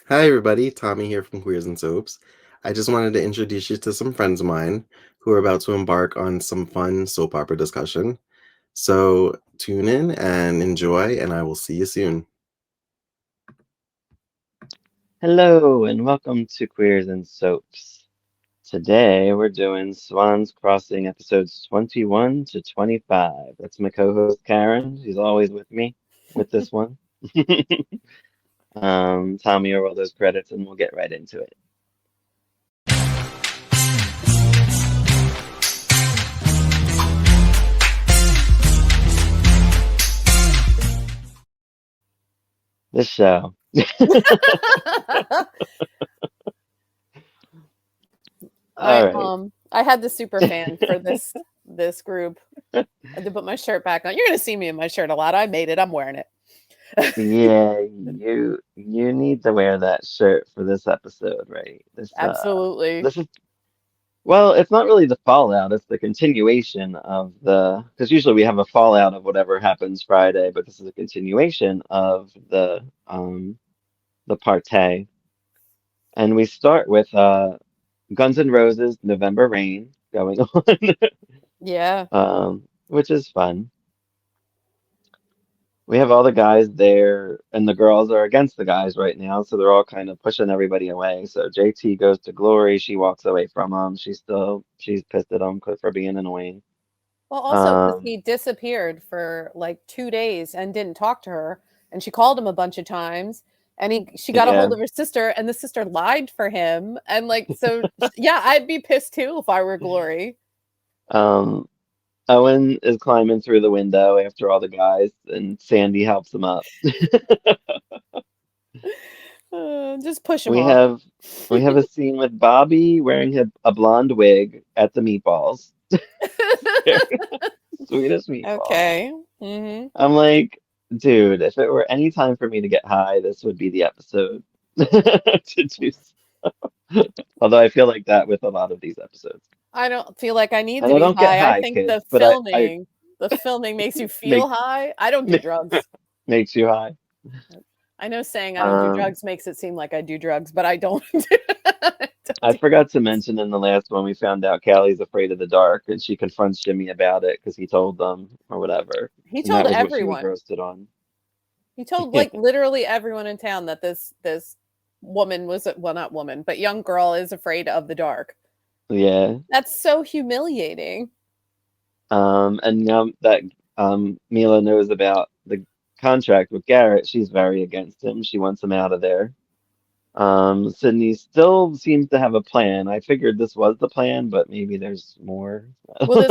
Hi, everybody. Tommy here from Queers and Soaps. I just wanted to introduce you to some friends of mine who are about to embark on some fun soap opera discussion. So tune in and enjoy, and I will see you soon. Hello and welcome to Queers and Soaps. Today we're doing Swan's Crossing episodes 21 to 25. That's my co-host Karen. She's always with me with this one. Tommy will roll those credits and we'll get right into it. This show. I All right. I had the super fan for this group. I had to put my shirt back on. You're gonna see me in my shirt a lot. I made it. I'm wearing it. Yeah, you need to wear that shirt for this episode, right? Absolutely. This is Well, it's not really the fallout, it's the continuation of because usually we have a fallout of whatever happens Friday, but this is a continuation of the partay. And we start with Guns N' Roses November Rain going on, Yeah. which is fun. We have all the guys there, and the girls are against the guys right now, so they're all kind of pushing everybody away. So JT goes to Glory, she walks away from him. She's pissed at him for being annoying. Well, also because Um, he disappeared for like 2 days and didn't talk to her, and she called him a bunch of times, and she got a yeah. hold of her sister, and the sister lied for him, and like so, yeah, I'd be pissed too if I were Glory. Um, Owen is climbing through the window after all the guys, and Sandy helps him up. Just push him We off. have we have a scene with Bobby wearing a blonde wig at the meatballs. Swedish meatballs. Okay. Hmm. I'm like, dude, if it were any time for me to get high, this would be the episode to do. Although I feel like that with a lot of these episodes. I don't feel like I need And to I be don't get high. I high, think kids, but I the filming makes you feel make high. I don't do drugs. makes you high. I know saying I don't do Um, drugs makes it seem like I do drugs, but I don't. Don't I do forgot to drugs. mention in the last one we found out Callie's afraid of the dark and she confronts Jimmy about it because he told them or whatever. He And told that was what she was everyone. roasted on. He told like literally everyone in town that this woman was well, not woman, but young girl is afraid of the dark. Yeah. That's so humiliating. And now that Mila knows about the contract with Garrett, she's very against him. She wants him out of there. Sydney still seems to have a plan. I figured this was the plan, but maybe there's more. Well,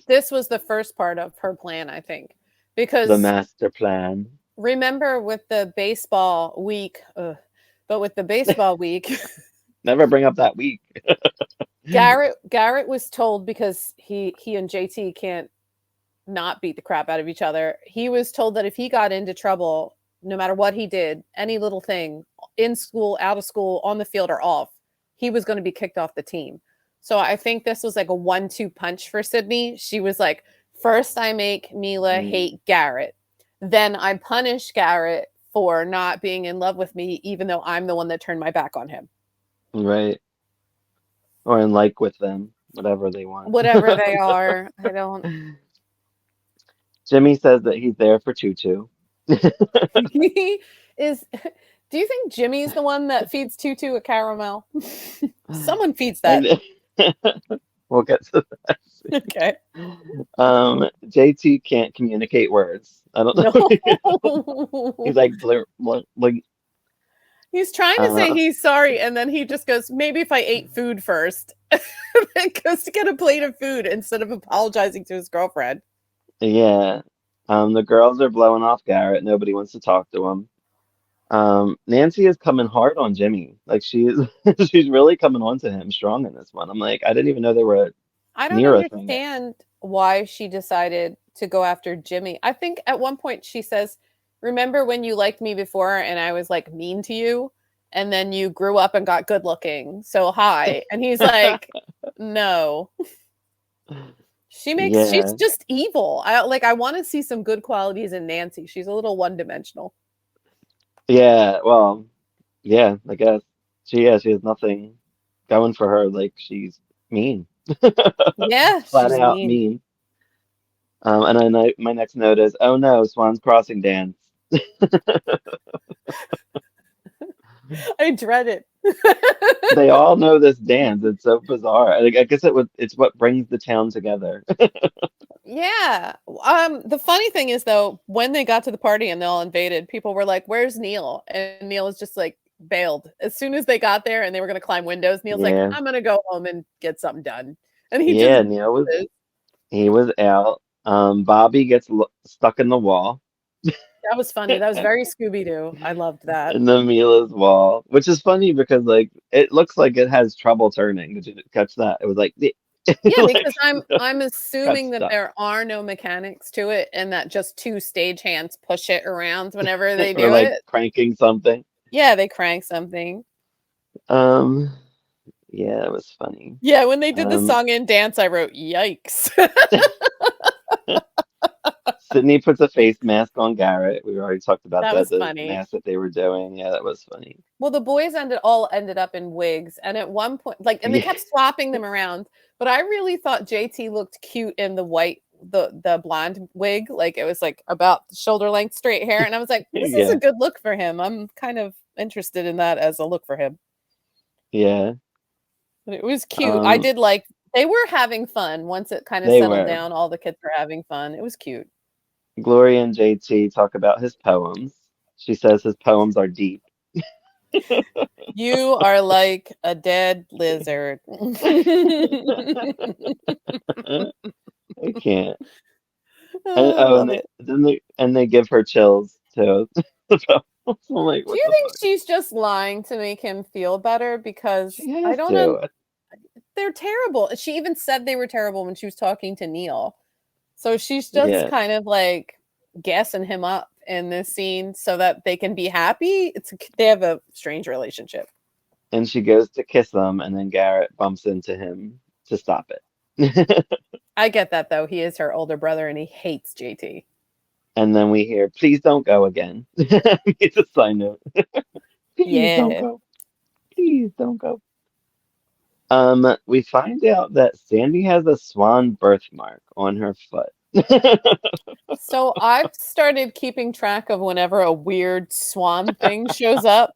this was the first part of her plan, I think, The because master plan. remember with the baseball week, but with the baseball week, Never bring up that week. Garrett was told because he and JT can't not beat the crap out of each other. He was told that if he got into trouble, no matter what he did, any little thing in school, out of school, on the field or off, he was going to be kicked off the team. So I think this was like a 1-2 punch for Sydney. She was like, first I make Mila Mm, hate Garrett, then I punish Garrett for not being in love with me, even though I'm the one that turned my back on him. right. Or in like with them, whatever they want. Whatever they are, I don't. Jimmy says that he's there for Tutu. He is. Do you think Jimmy's the one that feeds Tutu a caramel? Someone feeds that. And we'll get to that Okay. soon. JT can't communicate words. I don't No. know. He's like blur, blur, blink. He's trying to say Uh, he's sorry, and then he just goes, maybe if I ate food first. Then goes to get a plate of food instead of apologizing to his girlfriend. yeah. The girls are blowing off Garrett. Nobody wants to talk to him. Nancy is coming hard on Jimmy. Like she's she's really coming on to him strong in this one. I'm like, I didn't even know they were I don't near a thing. understand why she decided to go after Jimmy. I think at one point she says, remember when you liked me before and I was like mean to you? And then you grew up and got good looking. So hi. And he's like, no. She's Yeah. just evil. I want to see some good qualities in Nancy. She's a little one dimensional. Yeah. Well. Yeah, I guess. She has nothing going for her. Like she's mean. Yeah, Flat she's out mean. mean. And then my next note is, oh no, Swan's crossing dance. I dread it. They all know this dance. It's so bizarre. Like, I guess it's what brings the town together. Yeah. The funny thing is though, when they got to the party and they all invaded, people were like, "Where's Neil?" And Neil was just like bailed. As soon as they got there and they were gonna climb windows, Neil's like, Yeah. "I'm gonna go home and get something done." And he just Yeah, he was out. Bobby gets stuck in the wall, that was funny. That was very Scooby-Doo. I loved that. in the Mila's wall, which is funny because like it looks like it has trouble turning. Did you catch that? It was like, Yeah, because like I'm got assuming that stuck. there are no mechanics to it and that just two stagehands push it around whenever they Or do like it. cranking something. Yeah, they crank something. Um, yeah, it was funny. Yeah, when they did the Um, song and dance, I wrote, "Yikes." Sydney puts a face mask on Garrett. We already talked about That was the funny. mask that they were doing. Yeah, that was funny. Well, the boys ended up in wigs, and at one point, like, and they Yeah, kept swapping them around. But I really thought JT looked cute in the white, the blonde wig. Like it was like about shoulder length straight hair, and I was like, this is a yeah, good look for him. I'm kind of interested in that as a look for him. yeah. But it was cute. I Um, did like they were having fun once it kind of they settled were. down. All the kids were having fun. It was cute. Gloria and JT talk about his poems. She says his poems are deep. You are like a dead lizard. I can't. And Oh, I oh, love it. and they give her chills too. I'm like, Do what you the think fuck? she's just lying to make him feel better? Because She I has don't know. to. They're terrible. She even said they were terrible when she was talking to Neil. So she's just Yeah. kind of like gassing him up in this scene so that they can be happy. They have a strange relationship. And she goes to kiss him, and then Garrett bumps into him to stop it. I get that though. He is her older brother and he hates JT. And then we hear, please don't go again. It's a side note. Please don't Yeah. go. Please don't go. We find out that Sandy has a swan birthmark on her foot. So I've started keeping track of whenever a weird swan thing shows up.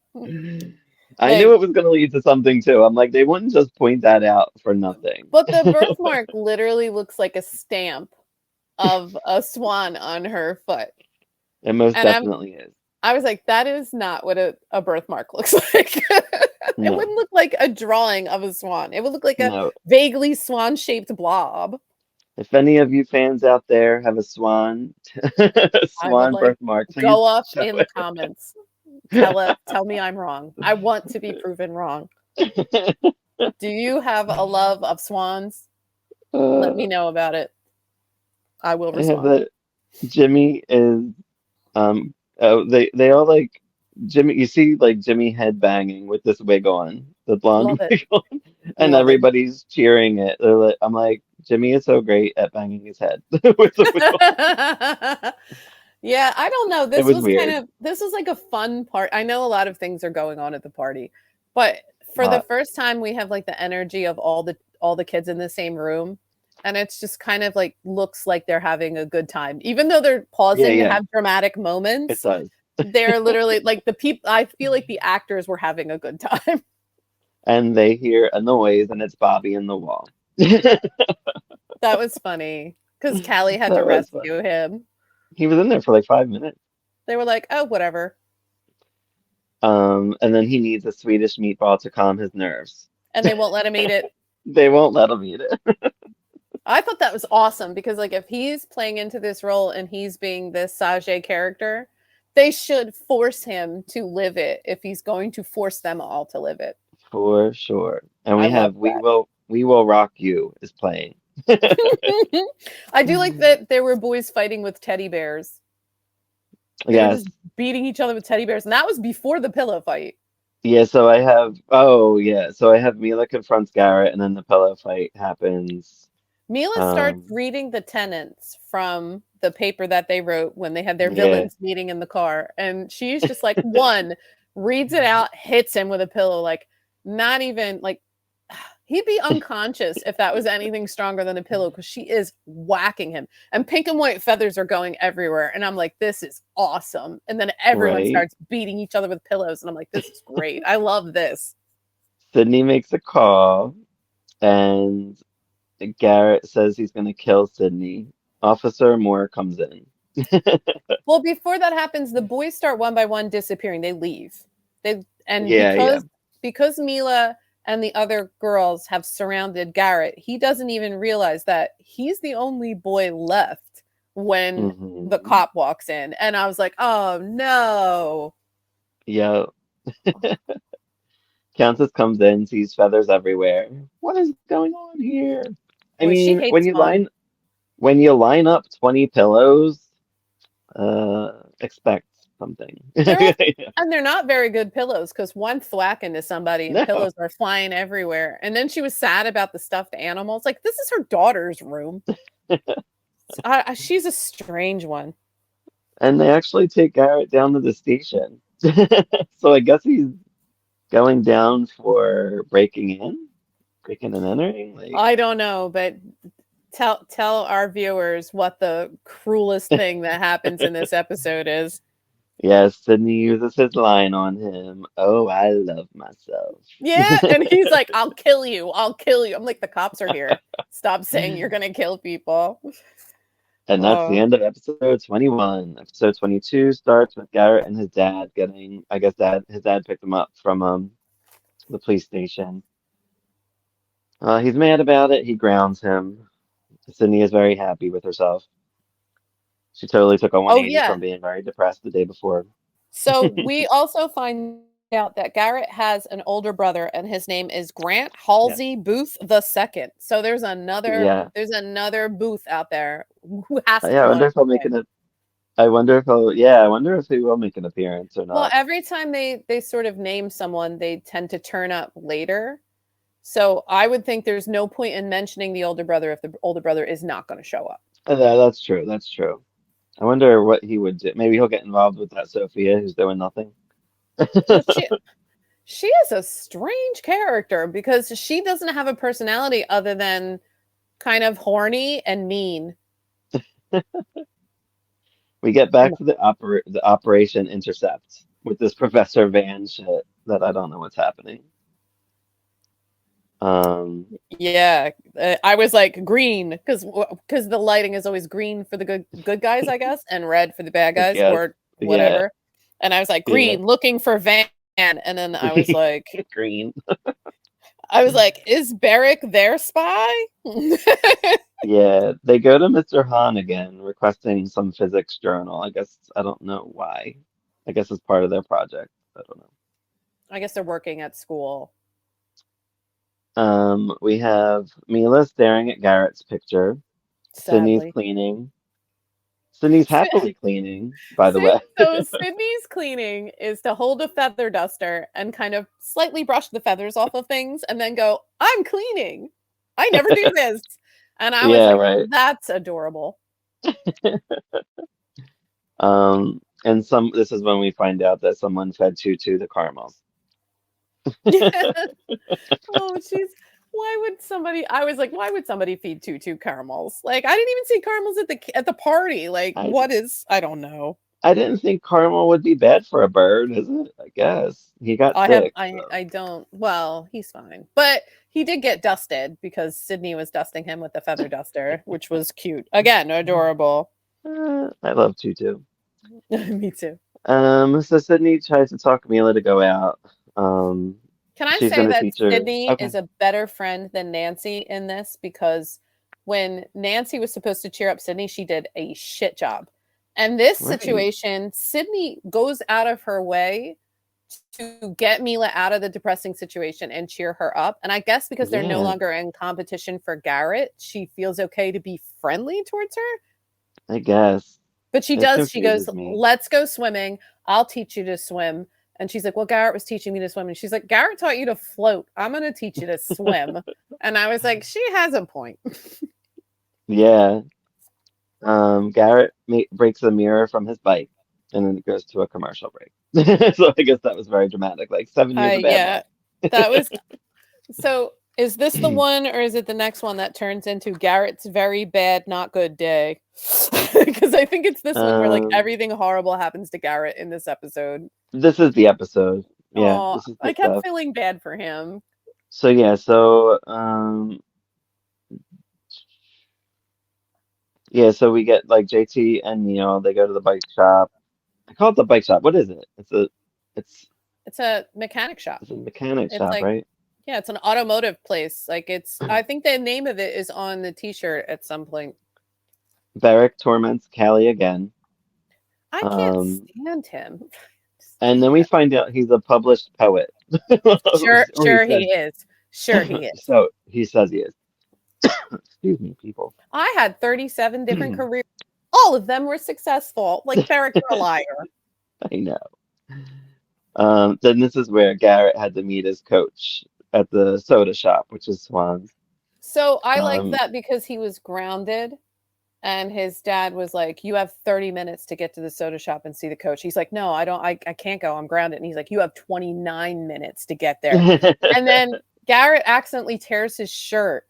I knew Like, it was going to lead to something too. I'm like, they wouldn't just point that out for nothing. but the birthmark literally looks like a stamp of a swan on her foot. It most And definitely is. I was like, that is not what a birthmark looks like. It No, wouldn't look like a drawing of a swan. It would look like a no. vaguely swan-shaped blob. If any of you fans out there have a swan, I would swan like birthmark, please go up show in the comments. Tell me I'm wrong. I want to be proven wrong. it. Do you have a love of swans? Let Uh, me know about it. I will I have respond. that Jimmy is oh they all like Jimmy, you see like Jimmy head banging with this wig on, the blonde Love it. wig on, and Love it. everybody's cheering it. They're like, I'm like, Jimmy is so great at banging his head with the wig on. Yeah, I don't know. It was weird. This was like a fun part. I know a lot of things are going on at the party, but for the Lot. first time we have like the energy of all the kids in the same room, and it's just kind of like looks like they're having a good time. Even though they're Yeah, pausing to yeah, have dramatic it moments, does. they're literally like the people I feel like the actors were having a good time. And they hear a noise, and it's Bobby in the wall. That That was funny because Callie had to was funny. rescue him. He was in there for like 5 minutes. They were like, "Oh, whatever." And then he needs a Swedish meatball to calm his nerves. And they won't let him eat it. They won't let him eat it. I thought that was awesome because, like, if he's playing into this role and he's being this Sage character, they should force him to live it if he's going to force them all to live it. For sure. And I we love have We Will Rock You is playing. that. I do like that there were boys fighting with teddy bears. They were Yes. just beating each other with teddy bears, and that was before the pillow fight. Yeah, so I have oh yeah, so I have Mila confronts Garrett and then the pillow fight happens. Mila starts Um reading the tenants from the paper that they wrote when they had their yeah. villains meeting in the car. And she's just like, one, reads it out, hits him with a pillow, like not even like he'd be unconscious if that was anything stronger than a pillow because she is whacking him. And pink and white feathers are going everywhere. And I'm like, this is awesome. And then everyone Right. starts beating each other with pillows. And I'm like, this is great. I love this. Sydney makes a call, and Garrett says he's going to kill Sydney. Officer Moore comes in. Well, before that happens, the boys start one by one disappearing. They leave. And Yeah. because Mila and the other girls have surrounded Garrett, he doesn't even realize that he's the only boy left when the cop walks in. And I was like, oh no. Yeah. Countess comes in, sees feathers everywhere. What is going on here? I Boy, she mean, when hates you fun. line up 20 pillows, expect something. And they're not very good pillows because one thwack into somebody and No. pillows are flying everywhere. And then she was sad about the stuffed animals. Like, this is her daughter's room. She's a strange one. And they actually take Garrett down to the station. So I guess he's going down for breaking and entering. Like, I don't know, but tell our viewers what the cruelest thing that happens in this episode is. yes, Sydney uses his line on him. Oh, I love myself. Yeah, and he's like, I'll kill you. I'll kill you. I'm like, the cops are here. Stop saying you're going to kill people. And that's the Oh. end of episode 21. Episode 22 starts with Garrett and his dad getting, I guess his dad picked him up from the police station. He's mad about it. He grounds him. Sydney is very happy with herself. She totally took a Oh, 180 yeah. from being very depressed the day before. So we also find out that Garrett has an older brother, and his name is Grant Halsey Booth II. So there's another Booth out there who has to Yeah, I want wonder if he'll to make win. I wonder if he will make an appearance or Well, not. every time they sort of name someone, they tend to turn up later. So I would think there's no point in mentioning the older brother if the older brother is not going to show up. Yeah, that's true. That's true. I wonder what he would do. Maybe he'll get involved with that Sophia who's doing nothing. Well, she is a strange character because she doesn't have a personality other than kind of horny and mean. We get back to the Operation Intercept with this Professor Van shit that I don't know what's happening. Yeah, I was like green because the lighting is always green for the good guys, I guess, and red for the bad guys or whatever. Yeah. And I was like green, looking for Van, and then I was like green. I was like, is Barrick their spy? Yeah, they go to Mr. Hahn again, requesting some physics journal. I guess I don't know why. I guess it's part of their project. I don't know. I guess they're working at school. We have Mila staring at Garrett's picture. Sadly. Sydney's cleaning. Sydney's happily cleaning, by the way. So Sydney's cleaning is to hold a feather duster and kind of slightly brush the feathers off of things and then go, I'm cleaning. I never do this. And I was like, right. That's adorable. And this is when we find out that someone fed Tutu the caramels. Oh, why would somebody feed Tutu caramels? Like, I didn't even see caramels at the party. Like, I don't know. I didn't think caramel would be bad for a bird, is it? I guess. He got sick. I don't, well, he's fine. But he did get dusted because Sydney was dusting him with the feather duster, which was cute. Again, adorable. I love Tutu. Me too. So Sydney tries to talk Mila to go out. Can I say that Sydney is a better friend than Nancy in this? Because when Nancy was supposed to cheer up Sydney, she did a shit job. And this situation, Sydney goes out of her way to get Mila out of the depressing situation and cheer her up. And I guess because they're no longer in competition for Garrett, she feels okay to be friendly towards her. I guess. But she does. She goes, let's go swimming. I'll teach you to swim. And she's like, well, Garrett was teaching me to swim. And she's like, Garrett taught you to float. I'm going to teach you to swim. And I was like, she has a point. Yeah. Garrett breaks a mirror from his bike, and then it goes to a commercial break. So I guess that was very dramatic. Like 7 years of bad Yeah, luck. that was so. Is this the one, or is it the next one that turns into Garrett's very bad, not good day? Because I think it's this one where like Um, everything horrible happens to Garrett in this episode. this is the episode. Yeah, Oh, this is the I kept stuff. feeling bad for him. So yeah, so we get like JT and Neil, they go to the bike shop. I call it the bike shop. What is it? It's It's a mechanic shop. it's a mechanic It's shop, like, right? yeah, it's an automotive place. Like it's, I think the name of it is on the T-shirt at some point. Barrick torments Callie again. I can't Um, stand him. and then we find out he's a published poet. Sure, Or he sure says he is. Sure he is. so he says he is. Excuse me, people. I had 37 different careers. All of them were successful. Like Barrick, you're a liar. I know. Then this is where Garrett had to meet his coach at the soda shop, which is Swan's. So I like Um, that because he was grounded and his dad was like, you have 30 minutes to get to the soda shop and see the coach. He's like, no, I can't go. I'm grounded. And he's like, you have 29 minutes to get there. And then Garrett accidentally tears his shirt.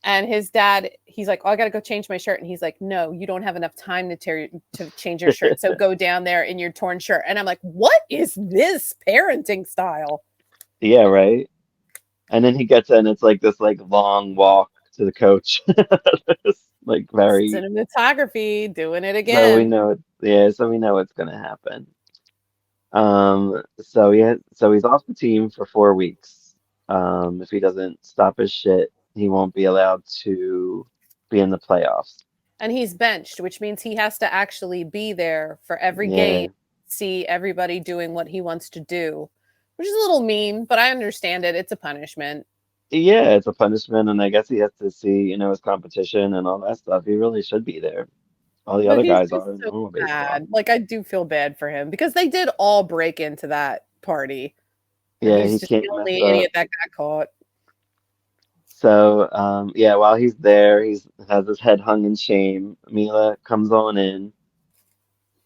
And his dad, he's like, oh, I got to go change my shirt. And he's like, no, you don't have enough time to change your shirt. So go down there in your torn shirt. And I'm like, what is this parenting style? Yeah, right. And then he gets in, it's like this like long walk to the coach. It's like very Cinematography, doing it so we again. know so we know it's gonna happen. So he's off the team for 4 weeks. If he doesn't stop his shit, he won't be allowed to be in the playoffs. And he's benched, which means he has to actually be there for every Yeah. game, see everybody doing what he wants to do, which is a little mean, but I understand it. It's a punishment. Yeah, it's a punishment, and I guess he has to see, his competition and all that stuff. He really should be there. All the But other he's guys just are in so normal baseball. bad. Like, I do feel bad for him because they did all break into that party. And Yeah, he's he just can't the mess only up. idiot that got caught. So, while he's there, has his head hung in shame. Mila comes on in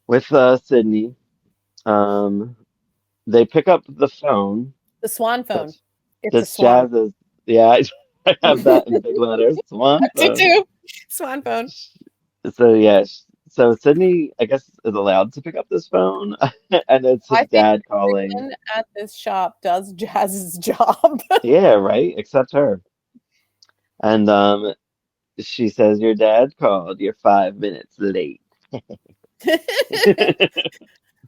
with Sydney. They pick up the phone. The Swan phone. That's It's a that's Swan. Jazz's. Yeah, I have that in big letters. Swan I did phone. too. Swan phone. So yeah, so Sydney, I guess, is allowed to pick up this phone, and it's his I think dad calling. everyone at this shop does Jazz's job. Yeah, right, except her. And she says, "Your dad called. You're 5 minutes late."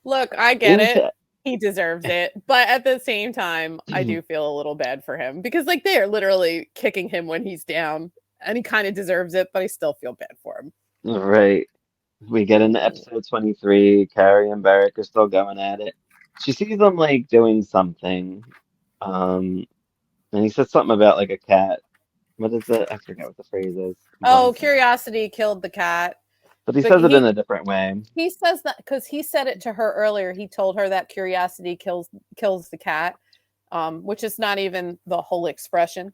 Look, I get it. Inter- He deserves it. But at the same time, I do feel a little bad for him because like they are literally kicking him when he's down and he kind of deserves it, but I still feel bad for him. Right. We get into episode 23. Carrie and Barrick are still going at it. She sees them like doing something. And he says something about like a cat. What is it? I forget what the phrase is. Oh, Blanking. curiosity killed the cat. But he But says it in a different way. he says that because he said it to her earlier. He told her that curiosity kills the cat, which is not even the whole expression.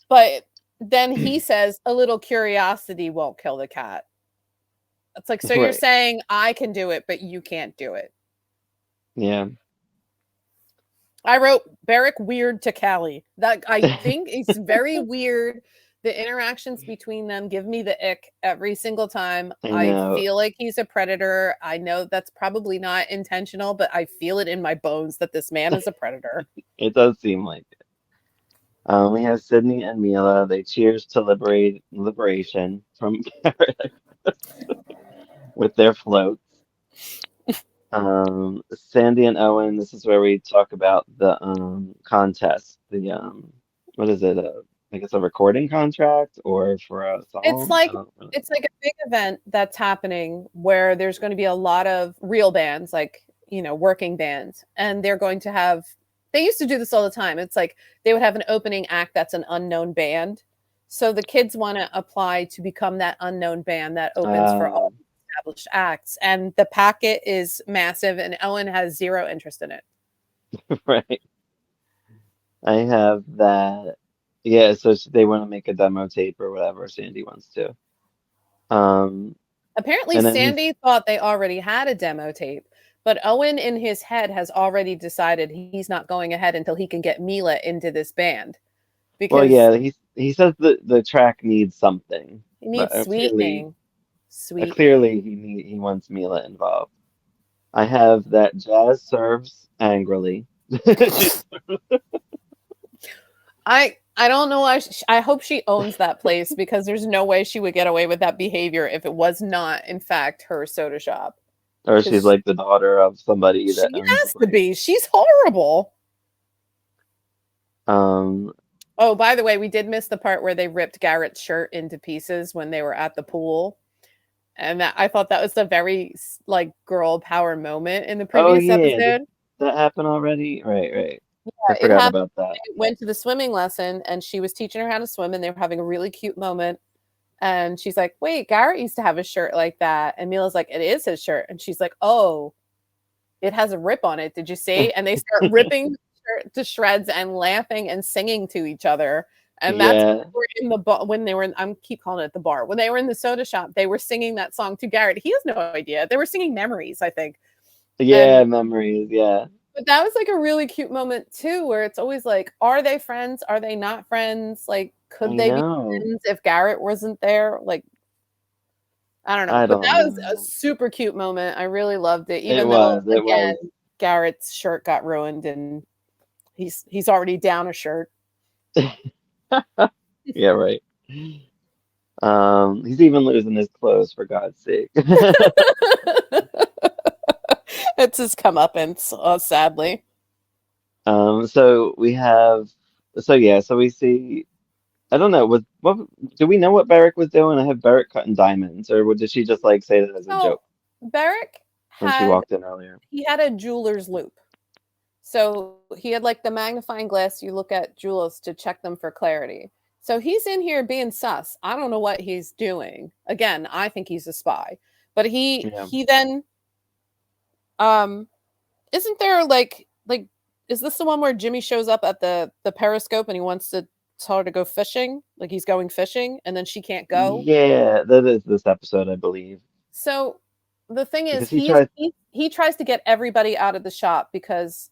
But then he says a little curiosity won't kill the cat. It's like, so you're Right. saying I can do it, but you can't do it. Yeah. I wrote Barrick weird to Callie. That I think it's very weird. The interactions between them give me the ick every single time. I know. feel like he's a predator. I know that's probably not intentional, but I feel it in my bones that this man is a predator. It does seem like it. We have Sydney and Mila. They cheers to liberation from Garrett with their floats. Sandy and Owen, this is where we talk about the contest. The what is it? I guess a recording contract or for a song? It's like I don't really it's like a big event that's happening where there's going to be a lot of real bands, like, working bands, and they're going to have they used to do this all the time. It's like they would have an opening act that's an unknown band. So the kids want to apply to become that unknown band that opens for all established acts. And the packet is massive and Owen has zero interest in it. right. I have that. Yeah, so they want to make a demo tape or whatever Sandy wants to. Apparently And then Sandy thought they already had a demo tape, But Owen in his head has already decided he's not going ahead until he can get Mila into this band Well, because yeah, he says the track needs something, he but needs sweetening. clearly Sweetening. he wants Mila involved. I have that Jazz serves angrily. She's I don't know why I hope she owns that place because there's no way she would get away with that behavior if it was not in fact her soda shop. or she's Because like the daughter of somebody she that owns the has to place. be. She's horrible. Um, Oh, by the way, we did miss the part where they ripped Garrett's shirt into pieces when they were at the pool. And that I thought that was a very like girl power moment in the oh previous yeah, did episode. that happen already? Right, right. I Yeah, it forgot happened. about that. They went to the swimming lesson and she was teaching her how to swim and they were having a really cute moment. And she's like, wait, Garrett used to have a shirt like that. And Mila's like, it is his shirt. And she's like, oh, it has a rip on it. Did you see? And they start ripping the shirt to shreds and laughing and singing to each other. And that's when Yeah, they were in the when they were in, I'm keep calling it the bar. When they were in the soda shop, they were singing that song to Garrett. He has no idea. They were singing Memories, I think. yeah, And memories. Yeah, but that was like a really cute moment too, where it's always like, are they friends? Are they not friends? Like, could I they be know. friends if Garrett wasn't there? Like, I don't know. I But don't that was a know. super cute moment. I really loved it. It Even though was. It again, was. Garrett's shirt got ruined and he's already down a shirt. Yeah, right. He's even losing his clothes for God's sake. It's his comeuppance, sadly. So we have, so yeah, so we see. I don't know. What do we know what Barrick was doing? I have Barrick cutting diamonds, or did she just like say that as a So joke Barrick when she had walked in earlier? he had a jeweler's loop. So he had like the magnifying glass you look at jewels to check them for clarity. So he's in here being sus. I don't know what he's doing. Again, I think he's a spy. But Yeah. he then um isn't there like is this the one where Jimmy shows up at the periscope and he wants to tell her to go fishing? Like he's going fishing and then she can't go? Yeah, that is this episode, I believe, So the thing is because he tries. he tries to get everybody out of the shop because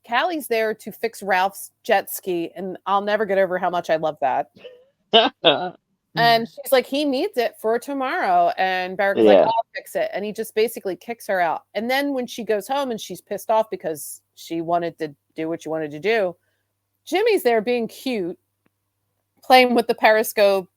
Callie's there to fix Ralph's jet ski and I'll never get over how much I love that. And she's like, he needs it for tomorrow. And Barrick's like, Yeah, I'll fix it. And he just basically kicks her out. And then when she goes home and she's pissed off because she wanted to do what she wanted to do, Jimmy's there being cute, playing with the periscope,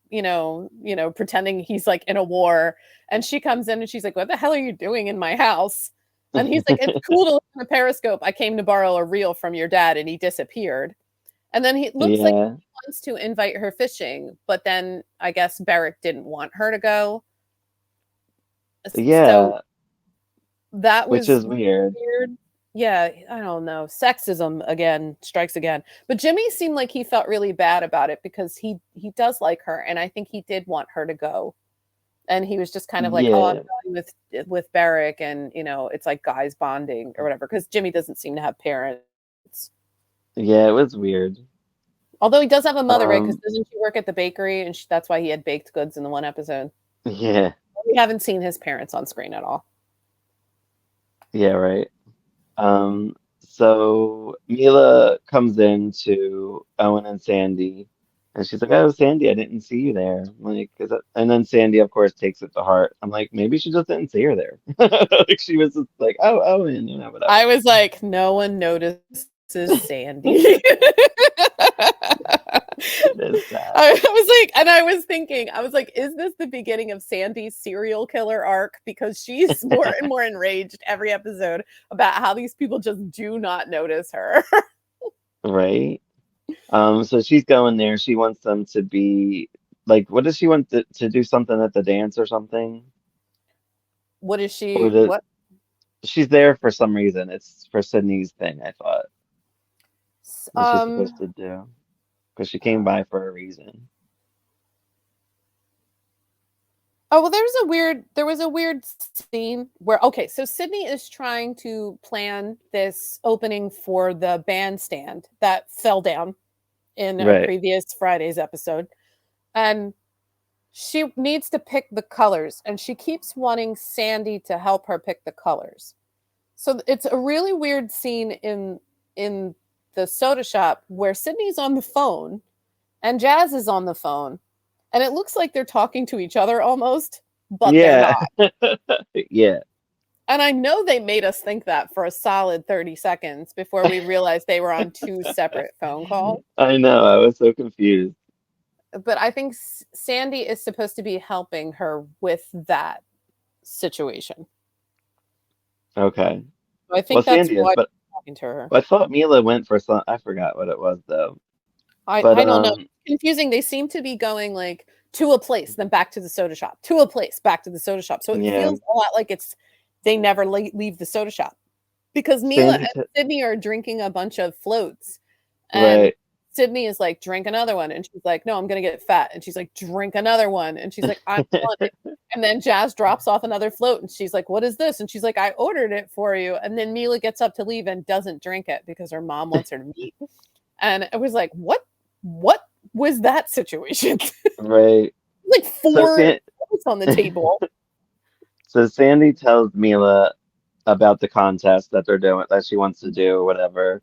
pretending he's like in a war. And she comes in and she's like, what the hell are you doing in my house? And he's like, it's cool to look in the periscope. I came to borrow a reel from your dad and he disappeared. And then he looks like yeah, he wants to invite her fishing, but then I guess Barrick didn't want her to go. So yeah, that which was is weird. weird. Yeah, I don't know. Sexism again strikes again. But Jimmy seemed like he felt really bad about it because he does like her and I think he did want her to go. And he was just kind of like, "Oh, I'm Yeah, going with Barrick and, it's like guys bonding or whatever," because Jimmy doesn't seem to have parents. yeah, it was weird. Although he does have a mother, right? Because Um, doesn't she work at the bakery and that's why he had baked goods in the one episode. yeah, We haven't seen his parents on screen at all. yeah, right. So Mila comes in to Owen and Sandy, and she's like, "Oh, Sandy, I didn't see you there." I'm like, is that? And then Sandy, of course, takes it to heart. I'm like, maybe she just didn't see her there. Like she was just like, "Oh, Owen, whatever." I was like, no one notices Sandy. It is sad. I was like, and I was thinking, I was like, is this the beginning of Sandy's serial killer arc? Because she's more and more enraged every episode about how these people just do not notice her. Right? So she's going there. She wants them to be like, what does she want to do something at the dance or something? What is Or she? the, What? she's there for some reason. It's for Sydney's thing, I thought. What she's supposed Um, to do. Because she came by for a reason. Oh, well, there was a weird scene where, okay, so Sydney is trying to plan this opening for the bandstand that fell down in a Right. previous Friday's episode. And she needs to pick the colors, and she keeps wanting Sandy to help her pick the colors. So it's a really weird scene in the soda shop where Sydney's on the phone and Jazz is on the phone, and it looks like they're talking to each other almost, but they're Yeah. not. Yeah. And I know they made us think that for a solid 30 seconds before we realized they were on two separate phone calls. I know. I was so confused. But I think Sandy is supposed to be helping her with that situation. Okay. So I Well, think that's Sandy is, why but I'm talking to her. I thought Mila went for some. I forgot what it was though. But I don't know. It's confusing. They seem to be going like to a place, then back to the soda shop, to a place, back to the soda shop. So it yeah. feels a lot like they never leave the soda shop because Mila Sandy. and Sydney are drinking a bunch of floats, and Right. Sydney is like, drink another one, and she's like, no, I'm gonna get fat, and she's like, drink another one, and she's like, I want it. And then Jazz drops off another float, and she's like, what is this? And she's like, I ordered it for you. And then Mila gets up to leave and doesn't drink it because her mom wants her to eat. And it was like, what was that situation? Right. Like So four floats on the table. so Sandy tells Mila about the contest that they're doing, that she wants to do, or whatever,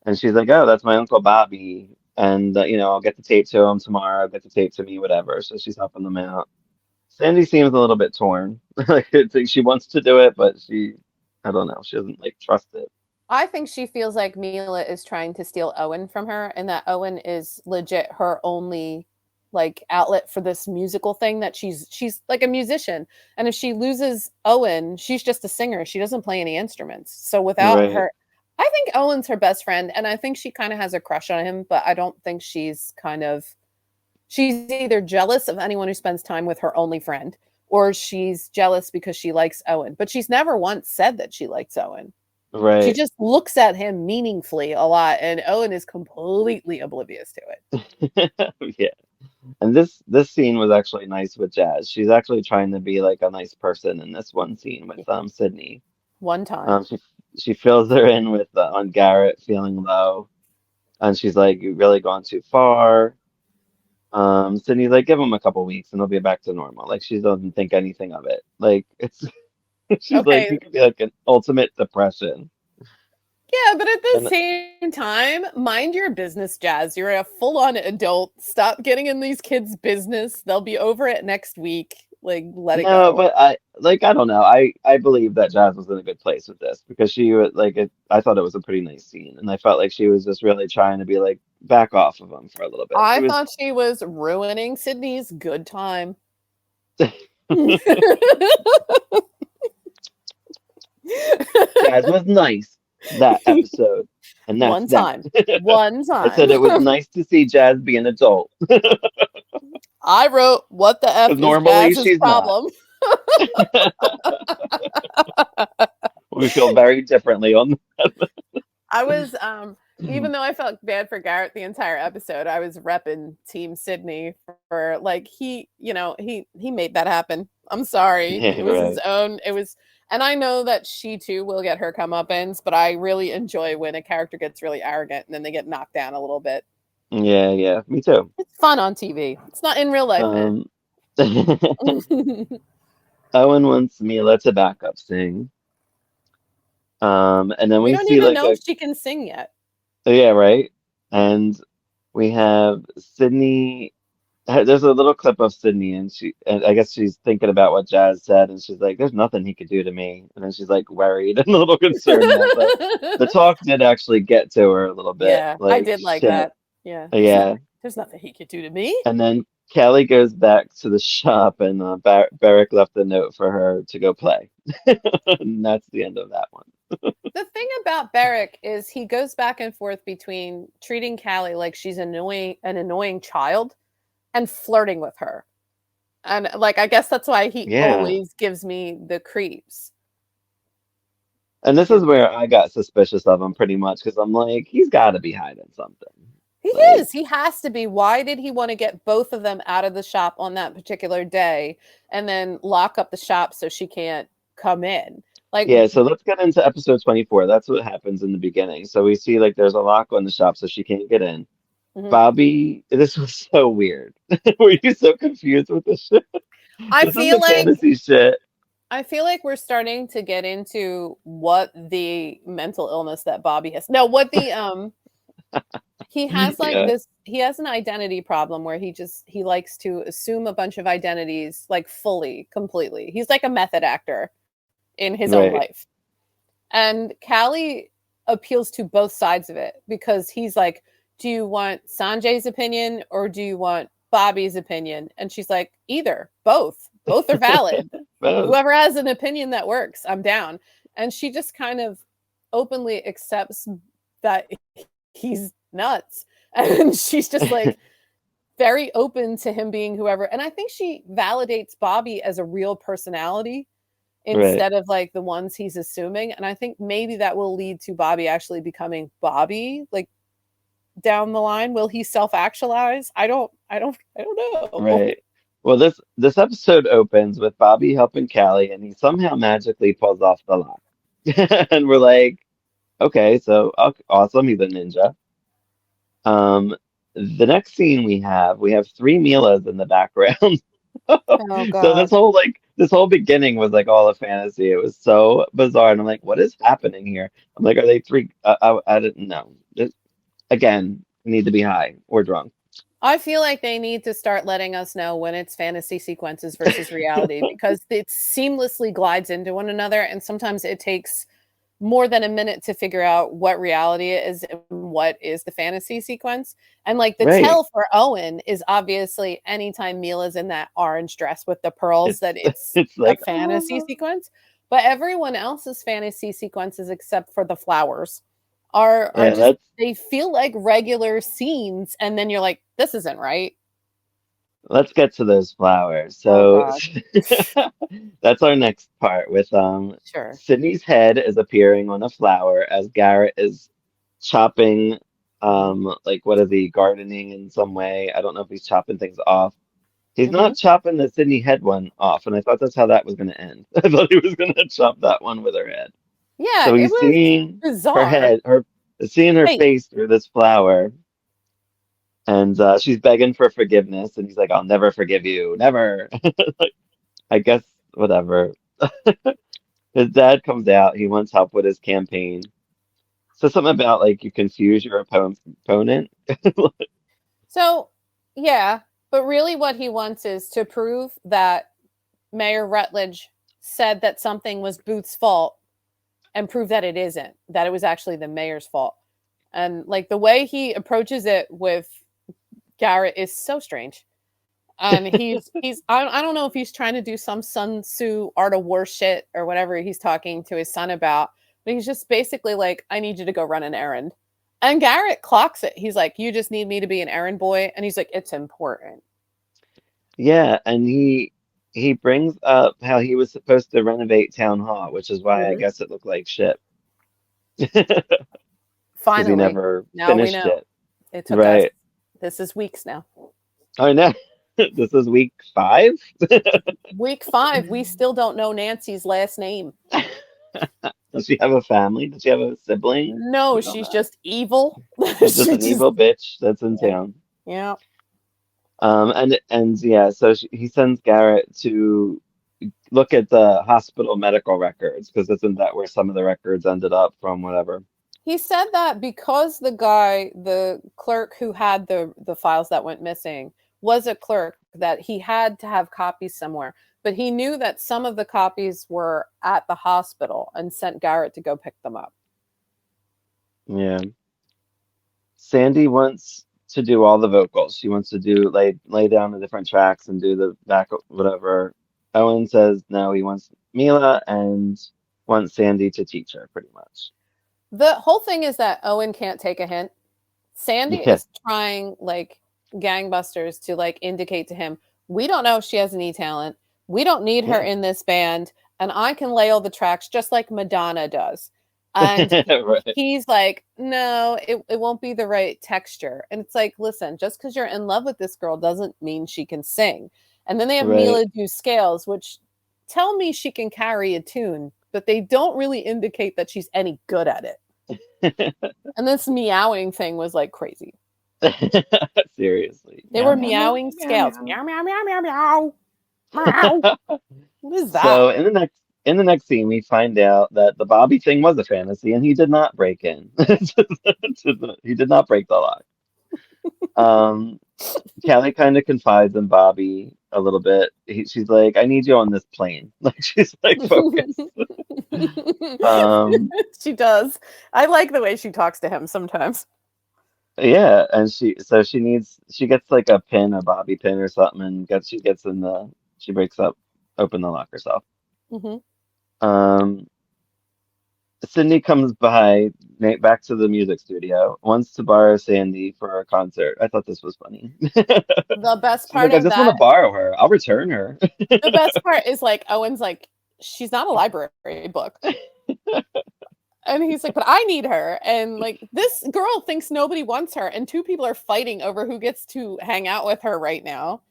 and she's like, "Oh, that's my Uncle Bobby, and I'll get the tape to him tomorrow. Get the tape to me, whatever." So she's helping them out. Sandy seems a little bit torn. Like it's like she wants to do it, but I don't know, she doesn't like trust it. I think she feels like Mila is trying to steal Owen from her, and that Owen is legit her only like outlet for this musical thing that she's like a musician. And if she loses Owen, she's just a singer. She doesn't play any instruments. So without Right, her, I think Owen's her best friend, and I think she kind of has a crush on him, but I don't think she's either jealous of anyone who spends time with her only friend, or she's jealous because she likes Owen. But she's never once said that she likes Owen. She right. just looks at him meaningfully a lot, and Owen is completely oblivious to it. Yeah. And this scene was actually nice with Jazz. She's actually trying to be like a nice person in this one scene with Sydney. One time. She fills her in with on Garrett feeling low, and she's like, "You've really gone too far." Sydney's like, "Give him a couple weeks, and he'll be back to normal." Like she doesn't think anything of it. Like it's she's like, Okay. "You could be like an ultimate depression." Yeah, but at the And same time, mind your business, Jazz. You're a full-on adult. Stop getting in these kids' business. They'll be over it next week. Like, let it no, go. but I don't know. I believe that Jazz was in a good place with this because she was like I thought it was a pretty nice scene, and I felt like she was just really trying to be like back off of him for a little bit. She I was thought she was ruining Sydney's good time. Jazz was nice that episode, and that's One that. time. One I said time. it was nice to see Jazz be an adult. I wrote, what the F Because is normally Jazz's she's not. problem? We feel very differently on. I was even though I felt bad for Garrett the entire episode, I was repping Team Sydney for like he made that happen. I'm sorry. Yeah, It was his right. own, and I know that she too will get her comeuppance, but I really enjoy when a character gets really arrogant and then they get knocked down a little bit. Yeah, yeah, me too. It's fun on TV. It's not in real life, man. Um, Owen wants Mila to back up sing. And then We we don't see even like know if she can sing yet. oh, yeah, right. And we have Sydney. There's a little clip of Sydney, and I guess she's thinking about what Jazz said, and she's like, "There's nothing he could do to me," and then she's like worried and a little concerned that the talk did actually get to her a little bit. Yeah, I Like, did like shit, that. Yeah. yeah. There's nothing he could do to me. And then Kelly goes back to the shop, and Barrick left a note for her to go play, and that's the end of that one. The thing about Barrick is he goes back and forth between treating Callie like she's an annoying child and flirting with her. And like I guess that's why he Yeah. always gives me the creeps. And this is where I got suspicious of him pretty much because I'm like, he's got to be hiding something. He Like, is. He has to be. Why did he want to get both of them out of the shop on that particular day and then lock up the shop so she can't come in? Like, yeah, so let's get into episode 24. That's what happens in the beginning. So we see like there's a lock on the shop so she can't get in. mhm. Bobby, this was so weird. Were you so confused with this shit? I This is feel the like fantasy shit. I feel like we're starting to get into what the mental illness that Bobby has. No, what the he has like Yeah, this he has an identity problem where he likes to assume a bunch of identities like fully, completely. He's like a method actor in his own right. life. And Callie appeals to both sides of it because he's like, do you want Sanjay's opinion or do you want Bobby's opinion? And she's like, either, both. Both are valid. Both. Whoever has an opinion that works, I'm down. And she just kind of openly accepts that he's nuts. And she's just like very open to him being whoever. And I think she validates Bobby as a real personality Right. instead of like the ones he's assuming. And I think maybe that will lead to Bobby actually becoming Bobby, like down the line. Will he self-actualize? I don't know. Right. Well, this episode opens with Bobby helping Callie, and he somehow magically pulls off the lock. And we're like, okay, so awesome, he's a ninja. Um, the next scene we have three Milas in the background. Oh So god. this whole beginning was like all a fantasy. It was so bizarre, and I'm like, what is happening here? I'm like, are they three? I didn't know. Again, need to be high or drunk. I feel like they need to start letting us know when it's fantasy sequences versus reality because it seamlessly glides into one another and sometimes it takes more than a minute to figure out what reality is and what is the fantasy sequence. And like the Right. tell for Owen is obviously anytime Mila's in that orange dress with the pearls It's that it's it's a like, fantasy sequence. But everyone else's fantasy sequences except for the flowers are yeah, just they feel like regular scenes and then you're like, this isn't right. let's get to those flowers. Oh So god. that's our next part with Sure. Sydney's head is appearing on a flower as Garrett is chopping like what is he gardening in some way. I don't know if he's chopping things off. He's Mm-hmm. not chopping the Sydney head one off, and I thought that's how that was going to end. I thought he was going to chop that one with her head. Yeah, So it he's was seeing her bizarre. head, seeing her Wait, face through this flower, and she's begging for forgiveness, and he's like, "I'll never forgive you, never." I guess whatever. His dad comes out. He wants help with his campaign. So something about like you confuse your opponent. so yeah, but really what he wants is to prove that Mayor Rutledge said that something was Booth's fault and prove that it isn't, that it was actually the mayor's fault. And like the way he approaches it with Garrett is so strange. And I don't know if he's trying to do some Sun Tzu art of war shit or whatever he's talking to his son about, but he's just basically like, I need you to go run an errand. And Garrett clocks it. He's like, you just need me to be an errand boy. And he's like, it's important. Yeah, and he brings up how he was supposed to renovate town hall, which is why I Mhm. guess it looked like shit because he Finally, never now we finished know. it. It took us, Right. this is weeks now. Oh no, this is week 5. Week 5, we still don't know Nancy's last name. Does she have a family? Does she have a sibling? No, We don't she's know. just evil. She's just She an just, evil bitch that's in yeah. town. Yeah. And yeah, so he sends Garrett to look at the hospital medical records because isn't that where some of the records ended up from whatever? He said that because the clerk who had the files that went missing was a clerk that he had to have copies somewhere. But he knew that some of the copies were at the hospital and sent Garrett to go pick them up. Yeah. Sandy wants to do all the vocals. She wants to do lay down the different tracks and do the back whatever. Owen says no, he wants Mila and wants Sandy to teach her pretty much. The whole thing is that Owen can't take a hint. Sandy Yeah. is trying like gangbusters to like indicate to him, we don't know if she has any talent. We don't need her Yeah. in this band. And I can lay all the tracks just like Madonna does. And Right. he's like, no, it won't be the right texture. And it's like, listen, just because you're in love with this girl doesn't mean she can sing. And then they have Right. Mila do scales, which tell me she can carry a tune, but they don't really indicate that she's any good at it. And this meowing thing was like crazy. Seriously. They Meow, were meow, meow, meowing meow, scales. meow. Meow, meow, meow, meow, meow. Meow. What is that? So in the next scene, we find out that the Bobby thing was a fantasy, and he did not break in. He did not break the lock. Um, Callie kind of confides in Bobby a little bit. She's like, "I need you on this plane." Like she's like, "Focus." Um, She does. I like the way she talks to him sometimes. yeah, and she gets like a pin, a Bobby pin or something, and she gets in the she breaks up, open the lock herself. Hmm. Um, Sydney comes by back to the music studio, wants to borrow Sandy for a concert. I thought this was funny. The best She's part like, I of just want to that, borrow her. I'll return her. the best part is like Owen's like, she's not a library book. And he's like, but I need her. And like this girl thinks nobody wants her, and two people are fighting over who gets to hang out with her right now.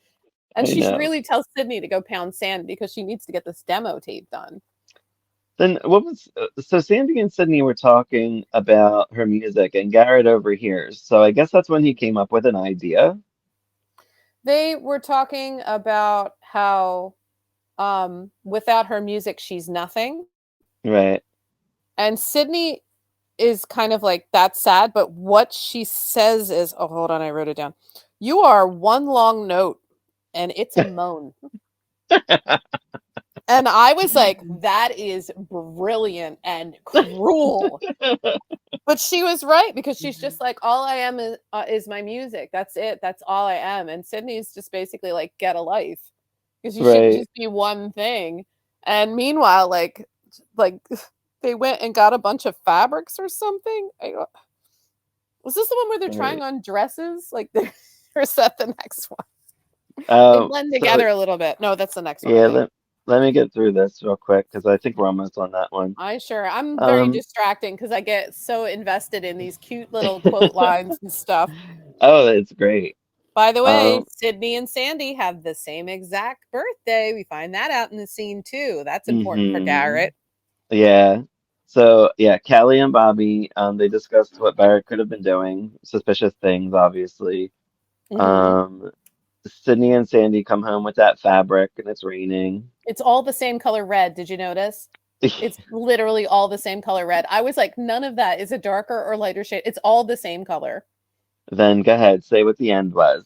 And I she should know. really tell Sydney to go pound sand because she needs to get this demo tape done. Then what was so Sandy and Sydney were talking about her music and Garrett overhears. So I guess that's when he came up with an idea. They were talking about how without her music, she's nothing. Right. And Sydney is kind of like, that's sad. But what she says is, oh, hold on, I wrote it down. You are one long note and it's a moan. And I was like, that is brilliant and cruel. But she was right because she's just like, all I am is my music. That's it. That's all I am. And Sydney's just basically like, get a life because you shouldn't Right. just be one thing. And meanwhile, like they went and got a bunch of fabrics or something. Was this the one where they're trying Right. on dresses? Like or is that the next one? They blend So together a little bit. No, that's the next one, I yeah, think. let me get through this real quick because I think we're almost on that one. I'm very Um, distracting because I get so invested in these cute little quote lines and stuff. oh, it's great. By the way, Um, Sydney and Sandy have the same exact birthday. We find that out in the scene too. That's important for hmm Garrett. Yeah. So yeah, Callie and Bobby, they discussed what Barrett could have been doing, suspicious things, obviously. Hmm. Um, Sydney and Sandy come home with that fabric and it's raining. It's all the same color red. Did you notice? It's literally all the same color red. I was like, none of that is a darker or lighter shade. It's all the same color. Then go ahead, say what the end was.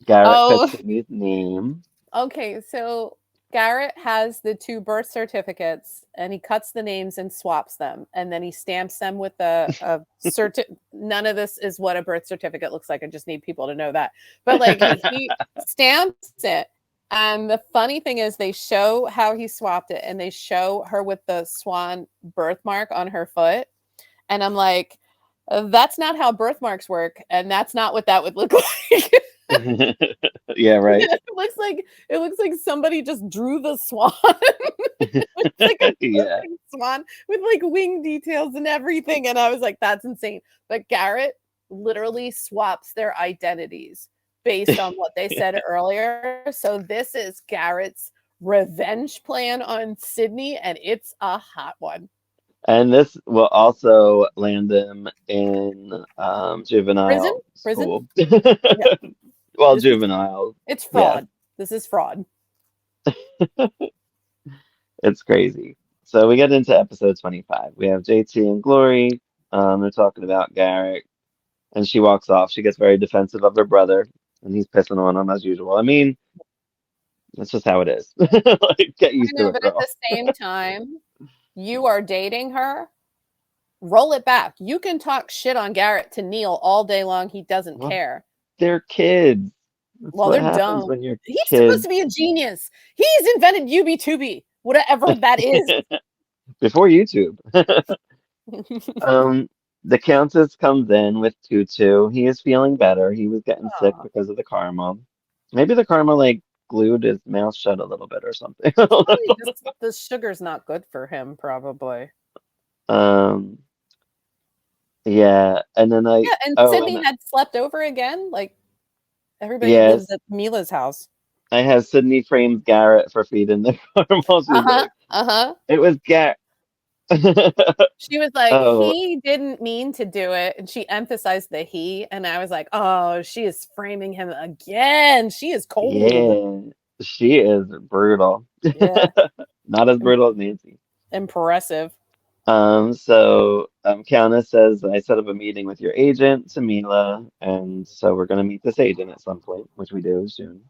Garrett Oh, cuts Sydney's name. okay. So Garrett has the two birth certificates and he cuts the names and swaps them. And then he stamps them with a None of this is what a birth certificate looks like. I just need people to know that. But like he stamps it. And the funny thing is, they show how he swapped it and they show her with the Swan birthmark on her foot. And I'm like, that's not how birthmarks work. And that's not what that would look like. Yeah, right. It looks like somebody just drew the swan. It's like a Yeah. perfect swan with like wing details and everything. And I was like, that's insane. But Garrett literally swaps their identities based on what they said earlier. So this is Garrett's revenge plan on Sydney, and it's a hot one. And this will also land him in Prison? juvenile Prison? school. Yeah. Well, This is juvenile. it's Yeah, fraud. This is fraud. it's crazy. So we get into episode 25. We have JT and Glory. They're talking about Garrett, and she walks off. She gets very defensive of her brother, and he's pissing on him as usual. I mean, that's just how it is. Like, get I used to know, it, but at girl. the same time, you are dating her. Roll it back. You can talk shit on Garrett to Neil all day long. He doesn't Well, care. they're kids. That's Well, what they're happens dumb. when you're He's supposed kids. to be a genius. He's invented UB2B, whatever that is. Before YouTube. Um, the Countess comes in with Tutu. He is feeling better. He was getting sick Aw, because of the karma. Maybe the karma like glued his mouth shut a little bit or something. it's probably just the sugar's not good for him, probably. Um, yeah, and then Yeah, and oh, Sydney and had slept over again. Like everybody lives yes, at Mila's house. I have Sydney frames Garrett for feeding the karma. She's Uh-huh. like, Uh-huh. it was Garrett. She was like, Oh, he didn't mean to do it. And she emphasized the he. And I was like, oh, she is framing him again. She is cold. yeah. She is brutal. Yeah, Not as brutal as Nancy. impressive. Countess says, I set up a meeting with your agent, Tamila, and so we're gonna meet this agent at some point, which we do soon.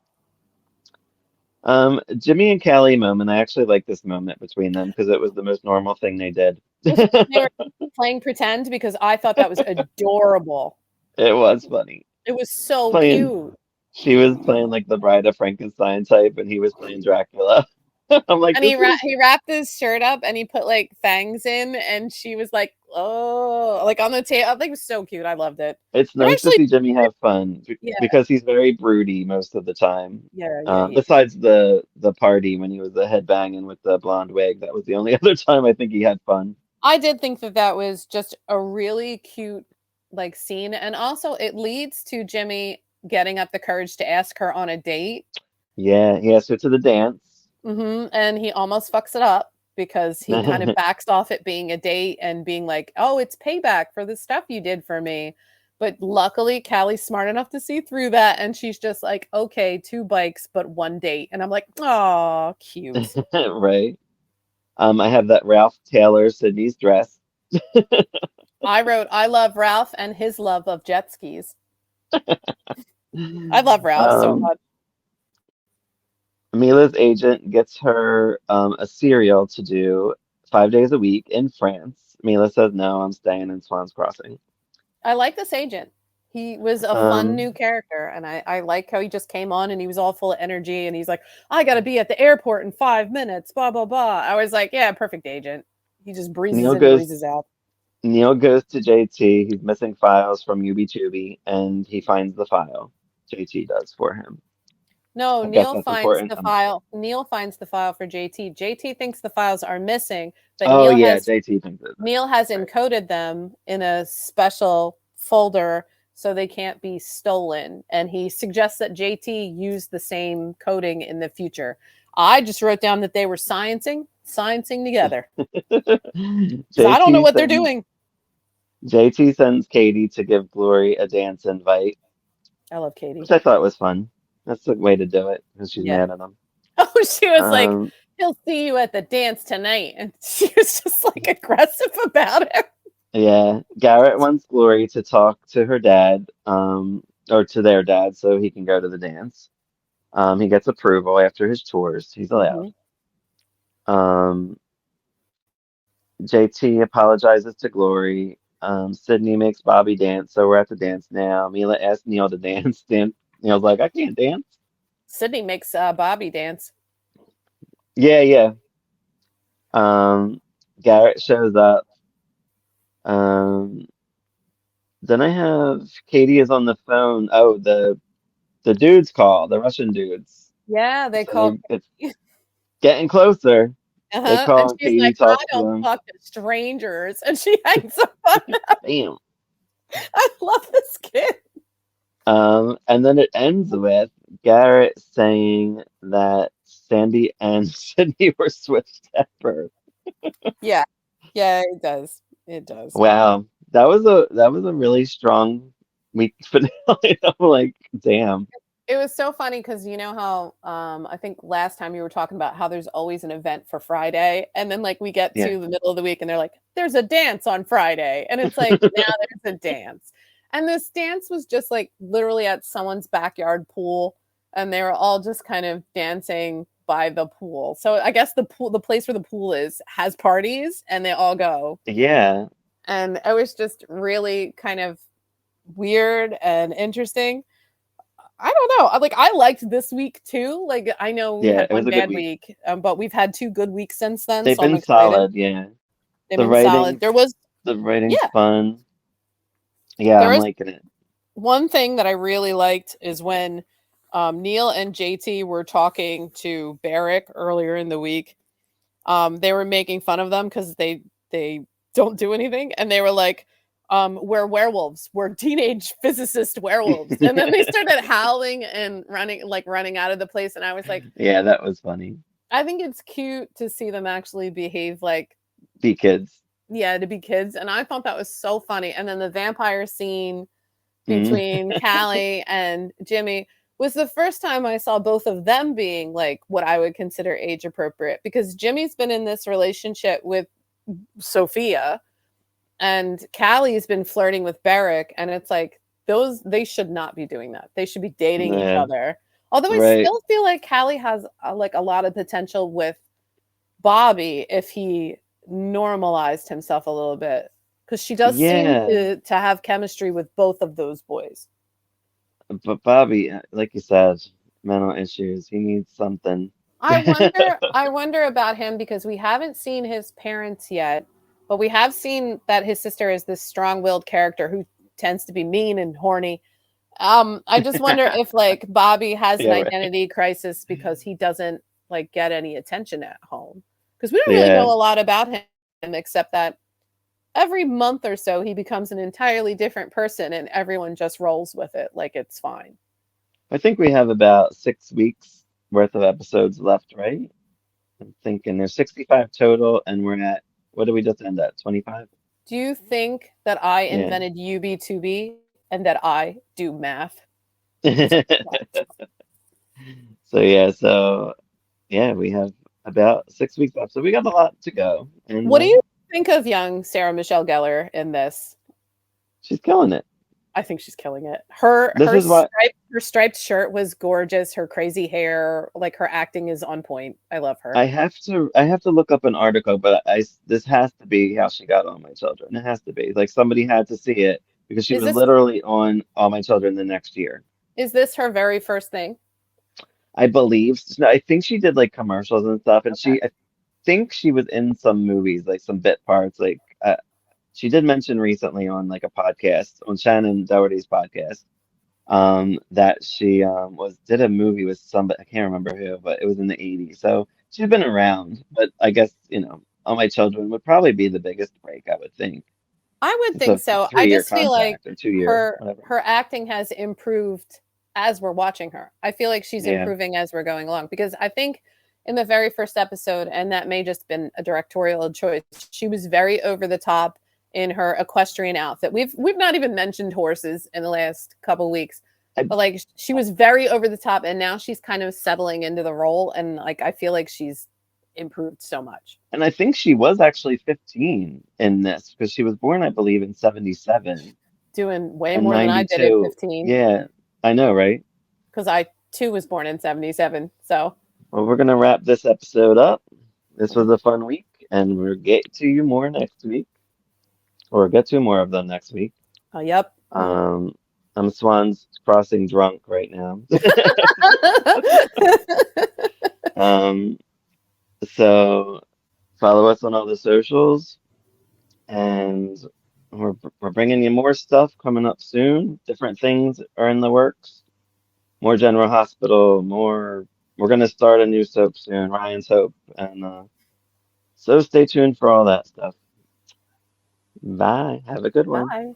Jimmy and Callie moment. I actually like this moment between them because it was the most normal thing they did. Was they were playing pretend because I thought that was adorable. It was funny. It was so Playing, cute. she was playing like the Bride of Frankenstein type, and he was playing Dracula. I'm like, And this is he wrapped his shirt up and he put like fangs in, and she was like, "Oh," like on the table. I think it was so cute. I loved it. It's They're nice to actually, see Jimmy have fun yeah, because he's very broody most of the time. yeah. Besides the party when he was the head banging with the blonde wig, that was the only other time I think he had fun. I did think that that was just a really cute like scene, and also it leads to Jimmy getting up the courage to ask her on a date. Yeah, he asked her to the dance. And he almost fucks it up because he kind of backs off it being a date and being like, "Oh, it's payback for the stuff you did for me." But luckily, Callie's smart enough to see through that, and she's just like, "Okay, 2 bikes, but 1 date." And I'm like, "Oh, cute." Right. I have that Ralph Taylor Sydney's dress. I wrote, "I love Ralph and his love of jet skis." I love Ralph so Um, much. Mila's agent gets her a serial to do 5 days a week in France. Mila says, no, I'm staying in Swan's Crossing. I like this agent. He was a fun new Um, character, and I like how he just came on and he was all full of energy, and he's like, "I got to be at the airport in 5 minutes." Blah blah blah. I was like, "Yeah, perfect agent." He just breezes Neil in, goes breezes out. Neil goes to JT. He's missing files from UB2B, and he finds the file. JT does for him. No, I guess Neil that's finds important. the file. Neil finds the file for JT. JT thinks the files are missing, but Oh yeah, JT thinks it's Neil has right. encoded them in a special folder so they can't be stolen. And he suggests that JT use the same coding in the future. I just wrote down that they were sciencing together. So I don't know JT what they're sends doing. JT sends Katie to give Glory a dance invite, I love Katie. which I thought was fun. That's the way to do it because she's Yeah. mad at him. Oh, she was like, Um, he'll see you at the dance tonight. And she was just like aggressive about it. yeah, Garrett wants Glory to talk to her dad, or to their dad, so he can go to the dance. He gets approval after his tours. He's allowed. Mhm. Um, JT apologizes to Glory. Sydney makes Bobby dance, so we're at the dance now. Mila asks Neil to dance. Neil's like, I can't dance. Sydney makes Bobby dance. Yeah, yeah. Um, Garrett shows up. Um, then I have Katie is on the phone. Oh, the dudes call, the Russian dudes. Yeah, they call So it's getting closer. They And call and she's Katie like, "I talks to don't them. talk to strangers," and she hangs up on them. Bam. I love this kid. And then it ends with Garrett saying that Sandy and Sydney were switched at birth. Yeah, yeah, it does. It does. Wow, that was a really strong week finale. I'm like, damn. It was so funny because you know how I think last time you were talking about how there's always an event for Friday, and then like we get Yeah. to the middle of the week and they're like, "There's a dance on Friday," and it's like now there's a dance, and this dance was just like literally at someone's backyard pool, and they were all just kind of dancing by the pool. So I guess the place where the pool is, has parties, and they all go, Yeah, and it was just really kind of weird and interesting. I don't know. Like I liked this week too. Like I know we yeah, had it was one a good bad week. week, but we've had 2 good weeks since then, They've so I'm been excited. solid, yeah. They've The been solid. writing's the writing's Yeah, fun. Yeah, there I'm is liking it. one thing that I really liked is when Neil and JT were talking to Barrick earlier in the week. They were making fun of them because they don't do anything, and they were like, "We're werewolves. We're teenage physicist werewolves." And then they started howling and running out of the place, and I was like, Yeah, that was funny. I think it's cute to see them actually behave like, Be kids. yeah, to be kids. And I thought that was so funny. And then the vampire scene Mm. between Callie and Jimmy, was the first time I saw both of them being like what I would consider age appropriate, because Jimmy's been in this relationship with Sophia and Callie's been flirting with Barrick, and it's like they should not be doing that. They should be dating each Yeah, other. Although I right. still feel like Callie has like a lot of potential with Bobby if he normalized himself a little bit, because she does seem Yeah, to have chemistry with both of those boys. but Bobby, like you said, mental issues. He needs something. I wonder about him because we haven't seen his parents yet, but we have seen that his sister is this strong-willed character who tends to be mean and horny. I just wonder if like Bobby has an Yeah, right. identity crisis because he doesn't like get any attention at home. Because we don't really know Yeah. a lot about him except that every month or so he becomes an entirely different person and everyone just rolls with it like it's fine. I think we have about 6 weeks worth of episodes left, right? I'm thinking there's 65 total, and we're at, what did we just end at? 25? Do you think that I Yeah. invented UB2B and that I do math? Because So yeah, we have about 6 weeks left. So we got a lot to go, and what do you think of young Sarah Michelle Gellar in this? she's killing it. I think she's killing it. Her This her is what striped shirt was gorgeous. Her crazy hair, like her acting is on point. I love her. I have to look up an article, but this has to be how she got All My Children. It has to be. Like somebody had to see it because she Is was this literally on All My Children the next year. is this her very first thing? I believe. No, I think she did like commercials and stuff, and Okay. I think she was in some movies, like some bit parts. Like she did mention recently on like a podcast, on Shannon Doherty's podcast, that she was did a movie with somebody, I can't remember who, but it was in the 80s. So she's been around, but I guess, All My Children would probably be the biggest break, I would think. I would It's think a so. I 3-year just feel like contract or 2 year, her whatever. her acting has improved as we're watching her. I feel like she's Yeah. improving as we're going along because I think in the very first episode, and that may just been a directorial choice, she was very over the top in her equestrian outfit. We've not even mentioned horses in the last couple weeks, I, but like she was very over the top, and now she's kind of settling into the role, and like I feel like she's improved so much. and I think she was actually 15 in this because she was born, I believe, in 77 Doing way and more than I did at 92. 15 Yeah, I know, right? because I too was born in 77. So, Well, we're gonna wrap this episode up. This was a fun week, and we'll get to you more next week, or get to more of them next week. yep. Um, I'm Swan's crossing drunk right now. Um, so follow us on all the socials, and we're bringing you more stuff coming up soon. Different things are in the works. More General Hospital, more. We're gonna start a new soap soon, Ryan's Hope, and so stay tuned for all that stuff. Bye. Have a good one. Bye.